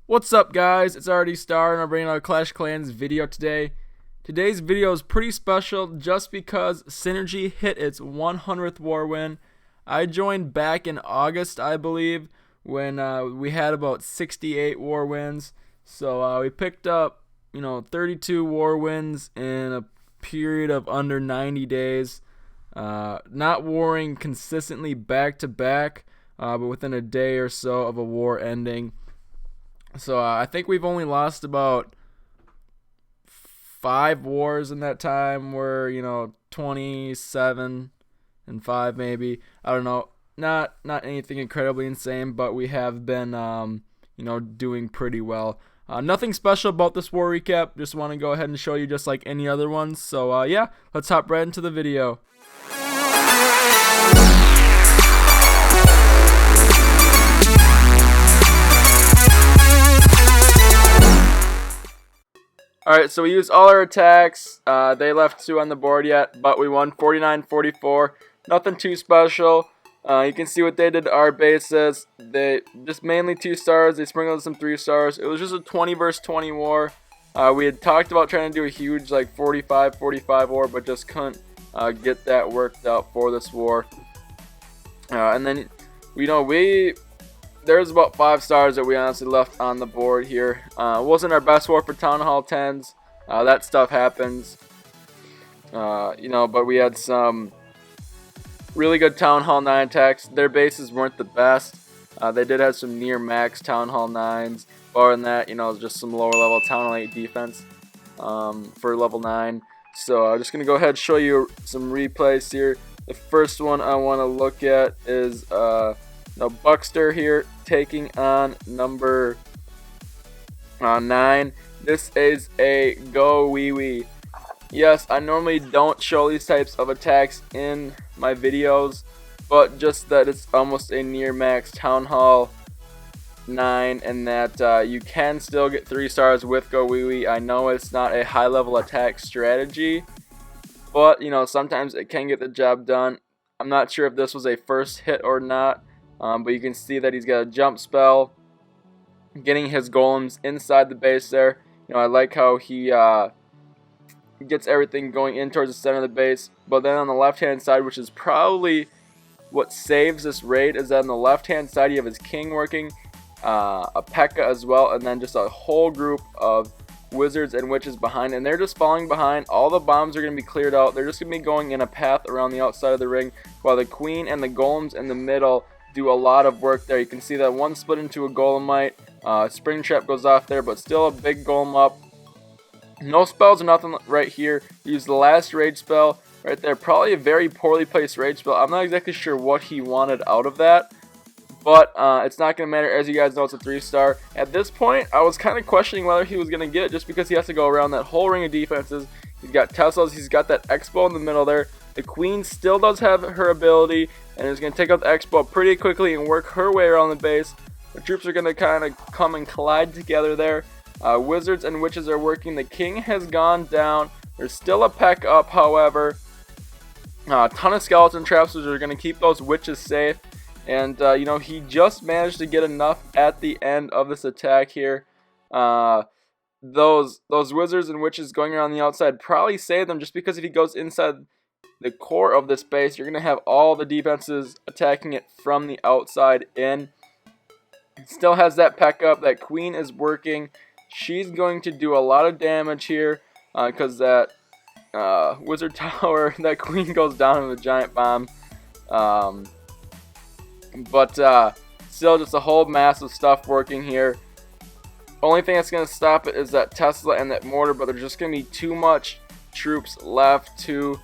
What's up, guys? It's RDstar and I'm bringing out a Clash of Clans video today. Today's video is pretty special just because Synergy hit its 100th war win. I joined back in August, I believe, when we had about 68 war wins. So we picked up, 32 war wins in a period of under 90 days. Not warring consistently back to back, but within a day or so of a war ending. So I think we've only lost about 5 wars in that time. We're 27 and 5 maybe. I don't know. Not anything incredibly insane, but we have been doing pretty well. Nothing special about this war recap. Just want to go ahead and show you just like any other ones. So yeah, let's hop right into the video. Alright, so we used all our attacks. They left 2 on the board yet, but we won 49-44. Nothing too special. You can see what they did to our bases. They just mainly 2 stars. They sprinkled some 3 stars. It was just a 20 versus 20 war. We had talked about trying to do a huge 45-45 war, but just couldn't get that worked out for this war. And then there's about 5 stars that we honestly left on the board here. It wasn't our best war for Town Hall 10s. That stuff happens. But we had some really good Town Hall 9 attacks. Their bases weren't the best. They did have some near max Town Hall 9s. Other than that, just some lower level Town Hall 8 defense for level 9. So I'm just going to go ahead and show you some replays here. The first one I want to look at is Buckster here taking on number 9. This is a go wee wee. Yes, I normally don't show these types of attacks in my videos, but just that it's almost a near max Town Hall 9 and that you can still get 3 stars with go wee wee. I know it's not a high level attack strategy, but sometimes it can get the job done. I'm not sure if this was a first hit or not. But you can see that he's got a jump spell, getting his golems inside the base there. I like how he gets everything going in towards the center of the base. But then on the left-hand side, which is probably what saves this raid, is that on the left-hand side you have his king working, a P.E.K.K.A. as well, and then just a whole group of wizards and witches behind, and they're just falling behind. All the bombs are going to be cleared out. They're just going to be going in a path around the outside of the ring, while the queen and the golems in the middle do a lot of work there. You can see that one split into a golemite. Spring trap goes off there, but still a big golem up. No spells or nothing right here. Use the last rage spell right there. Probably a very poorly placed rage spell. I'm not exactly sure what he wanted out of that, but it's not going to matter. As you guys know, it's a 3-star. At this point, I was kind of questioning whether he was going to get it just because he has to go around that whole ring of defenses. He's got Teslas. He's got that Expo in the middle there. The queen still does have her ability and is going to take out the Expo pretty quickly and work her way around the base. The troops are going to kind of come and collide together there. Wizards and witches are working. The king has gone down. There's still a P.E.K.K.A. up, however. A ton of skeleton traps, which are going to keep those witches safe. And, he just managed to get enough at the end of this attack here. Those wizards and witches going around the outside probably save them, just because if he goes inside the core of this base, you're going to have all the defenses attacking it from the outside in. It still has that P.E.K.K.A. up. That queen is working. She's going to do a lot of damage here because that wizard tower, that queen goes down in the giant bomb. But still just a whole mass of stuff working here. Only thing that's going to stop it is that Tesla and that mortar, but there's just going to be too much troops left to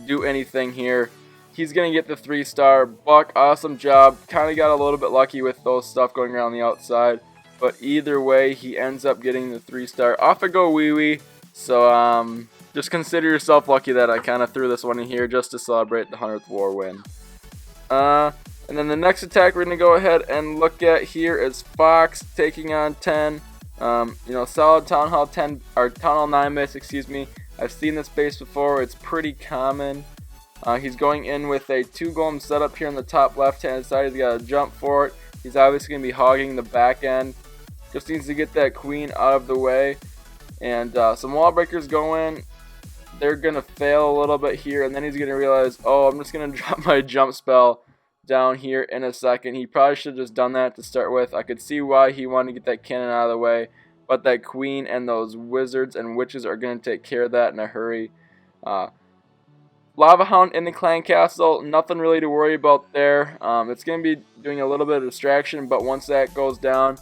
do anything here. He's going to get the 3-star. Buck, awesome job. Kind of got a little bit lucky with those stuff going around the outside. But either way, he ends up getting the 3-star. Off a go wee wee. So just consider yourself lucky that I kind of threw this one in here just to celebrate the 100th war win. And then the next attack we're going to go ahead and look at here is Fox taking on 10. Solid Town Hall 10, or Town Hall 9 base, excuse me. I've seen this base before. It's pretty common. He's going in with a 2 golem setup here on the top left hand side. He's got a jump for it. He's obviously going to be hogging the back end. Just needs to get that queen out of the way. And some wall breakers go in. They're going to fail a little bit here, and then he's going to realize, oh, I'm just going to drop my jump spell down here in a second. He probably should have just done that to start with. I could see why he wanted to get that cannon out of the way, but that queen and those wizards and witches are going to take care of that in a hurry. Lava Hound in the clan castle, nothing really to worry about there. It's going to be doing a little bit of distraction, but once that goes down,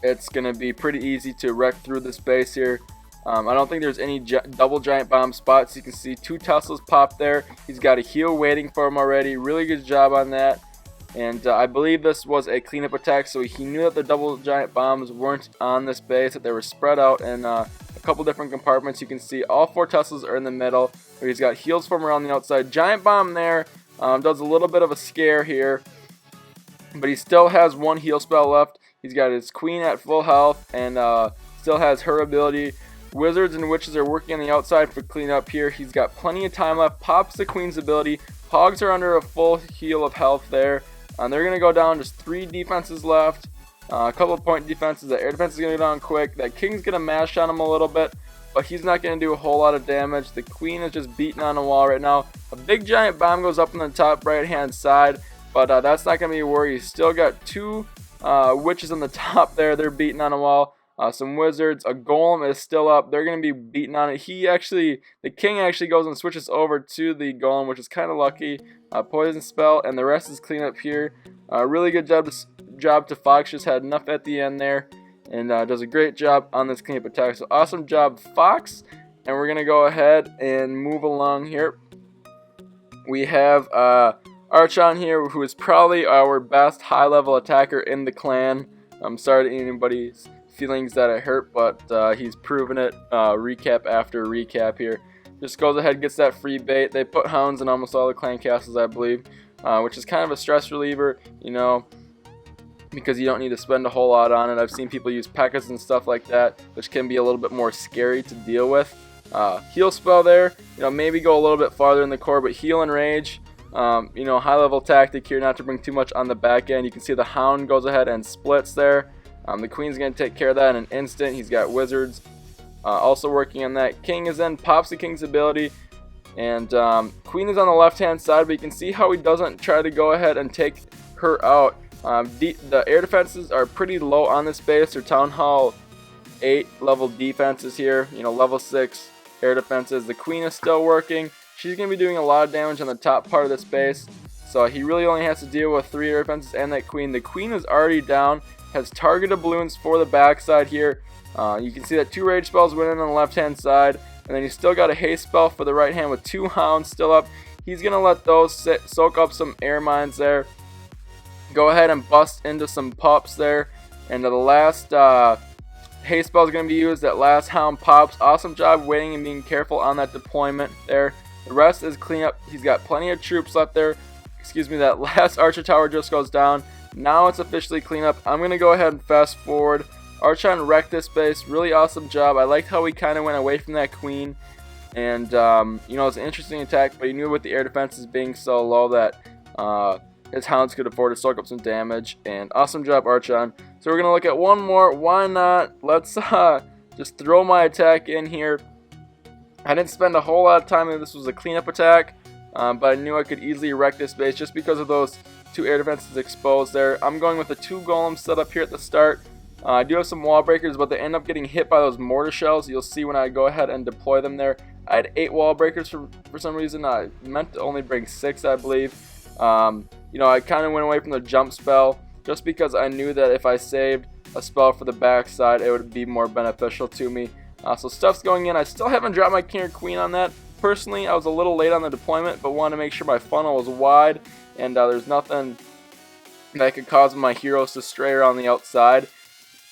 it's going to be pretty easy to wreck through this base here. I don't think there's any double giant bomb spots. You can see 2 Teslas pop there. He's got a heal waiting for him already. Really good job on that. And I believe this was a cleanup attack, so he knew that the double giant bombs weren't on this base, that they were spread out in a couple different compartments. You can see all 4 Teslas are in the middle. He's got heals from around the outside. Giant bomb there does a little bit of a scare here, but he still has 1 heal spell left. He's got his queen at full health and still has her ability. Wizards and witches are working on the outside for cleanup here. He's got plenty of time left. Pops the queen's ability. Hogs are under a full heal of health there. They're going to go down. Just 3 defenses left. A couple of point defenses. The air defense is going to go down quick. That king's going to mash on him a little bit, but he's not going to do a whole lot of damage. The queen is just beating on the wall right now. A big giant bomb goes up on the top right hand side, but that's not going to be a worry. He's still got 2 witches on the top there. They're beating on the wall. Some wizards. A golem is still up. They're going to be beating on it. The king actually goes and switches over to the golem, which is kind of lucky. Poison spell, and the rest is cleanup here. Really good job to Fox. Just had enough at the end there, and does a great job on this cleanup attack. So awesome job, Fox. And we're going to go ahead and move along here. We have Archon here, who is probably our best high-level attacker in the clan. I'm sorry to anybody's feelings that I hurt, but he's proven it recap after recap here. Just goes ahead, gets that free bait. They put hounds in almost all the clan castles, I believe, which is kind of a stress reliever, you know, because you don't need to spend a whole lot on it. I've seen people use P.E.K.K.A.s and stuff like that, which can be a little bit more scary to deal with. Heal spell there, you know, maybe go a little bit farther in the core, but heal and rage, you know, high level tactic here, not to bring too much on the back end. You can see the hound goes ahead and splits there. The queen's going to take care of that in an instant. He's got wizards also working on that. King is in, pops the king's ability, and queen is on the left hand side, but you can see how he doesn't try to go ahead and take her out. The air defenses are pretty low on this base. They're Town Hall 8 level defenses here, you know, level 6 air defenses. The queen is still working. She's going to be doing a lot of damage on the top part of this base, so he really only has to deal with 3 air defenses and that queen. The queen is already down, has targeted balloons for the backside here. You can see that 2 rage spells went in on the left hand side, and then he's still got a haste spell for the right hand with 2 hounds still up. He's going to let those soak up some air mines there. Go ahead and bust into some pups there, and the last haste spell is going to be used. That last hound pops. Awesome job waiting and being careful on that deployment there. The rest is cleanup. He's got plenty of troops left there. Excuse me, that last archer tower just goes down. Now it's officially cleanup. I'm going to go ahead and fast forward. Archon wrecked this base. Really awesome job. I liked how he kind of went away from that queen. And, you know, it's an interesting attack, but he knew with the air defenses being so low that his hounds could afford to soak up some damage. And awesome job, Archon. So we're going to look at one more. Why not? Let's just throw my attack in here. I didn't spend a whole lot of time, and this was a cleanup attack, but I knew I could easily wreck this base just because of those 2 air defenses exposed there. I'm going with the 2 golems set up here at the start. I do have some wall breakers, but they end up getting hit by those mortar shells. You'll see when I go ahead and deploy them there. I had 8 wall breakers for some reason. I meant to only bring 6, I believe. You know, I kind of went away from the jump spell just because I knew that if I saved a spell for the backside, it would be more beneficial to me. So stuff's going in. I still haven't dropped my king or queen on that. Personally, I was a little late on the deployment, but wanted to make sure my funnel was wide and there's nothing that could cause my heroes to stray around the outside.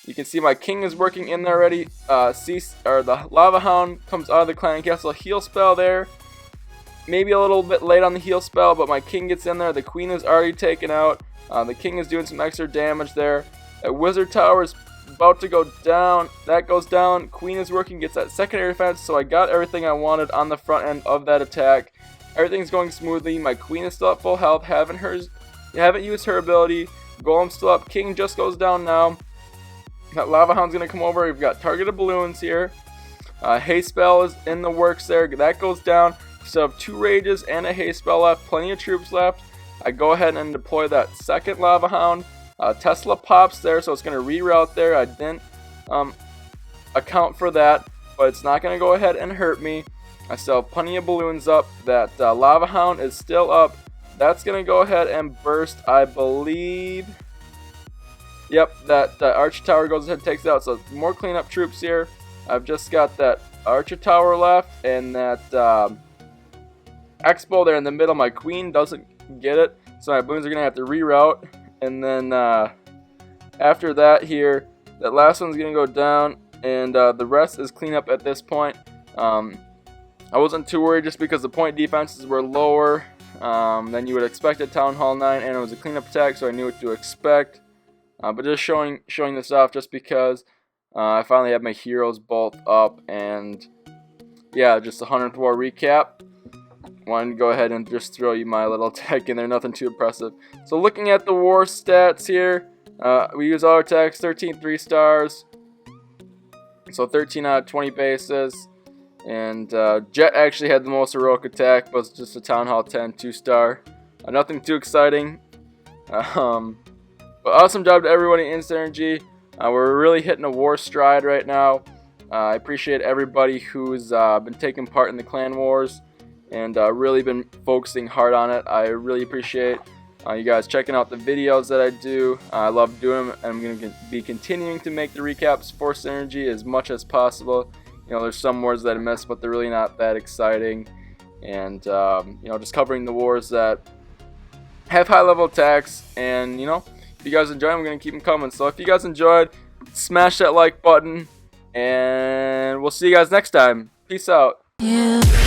You can see my king is working in there already. The lava hound comes out of the clan castle. Heal spell there. Maybe a little bit late on the heal spell, but my king gets in there. The queen is already taken out. The king is doing some extra damage there. That wizard tower is about to go down. That goes down. Queen is working, gets that second air defense, so I got everything I wanted on the front end of that attack. Everything's going smoothly. My queen is still at full health, having her You haven't used her ability. Golem's still up. King just goes down now. That Lava Hound's going to come over. We've got targeted balloons here. Haste spell is in the works there. That goes down. So I have 2 rages and a haste spell left. Plenty of troops left. I go ahead and deploy that second Lava Hound. Tesla pops there, so it's going to reroute there. I didn't account for that, but it's not going to go ahead and hurt me. I still have plenty of balloons up. That Lava Hound is still up. That's going to go ahead and burst, I believe. Yep, that Archer Tower goes ahead and takes it out. So more cleanup troops here. I've just got that Archer Tower left and that Expo there in the middle. My Queen doesn't get it, so my balloons are going to have to reroute. And then after that here, that last one's going to go down, and the rest is cleanup at this point. I wasn't too worried just because the point defenses were lower than you would expect at Town Hall 9, and it was a cleanup attack, so I knew what to expect. But just showing this off just because I finally have my heroes both up, and yeah, just a 100th War recap. Wanted to go ahead and just throw you my little tech in there, nothing too impressive. So looking at the war stats here, we use auto attacks, 13 3-stars, so 13 out of 20 bases. And Jet actually had the most heroic attack, but it's just a Town Hall 10 2-star. Nothing too exciting. But awesome job to everybody in Synergy. We're really hitting a war stride right now. I appreciate everybody who's been taking part in the clan wars and really been focusing hard on it. I really appreciate you guys checking out the videos that I do. I love doing them, and I'm going to be continuing to make the recaps for Synergy as much as possible. You know, there's some wars that I missed, but they're really not that exciting. And, you know, just covering the wars that have high-level attacks. And, you know, if you guys enjoy them, I'm going to keep them coming. So if you guys enjoyed, smash that like button. And we'll see you guys next time. Peace out. Yeah.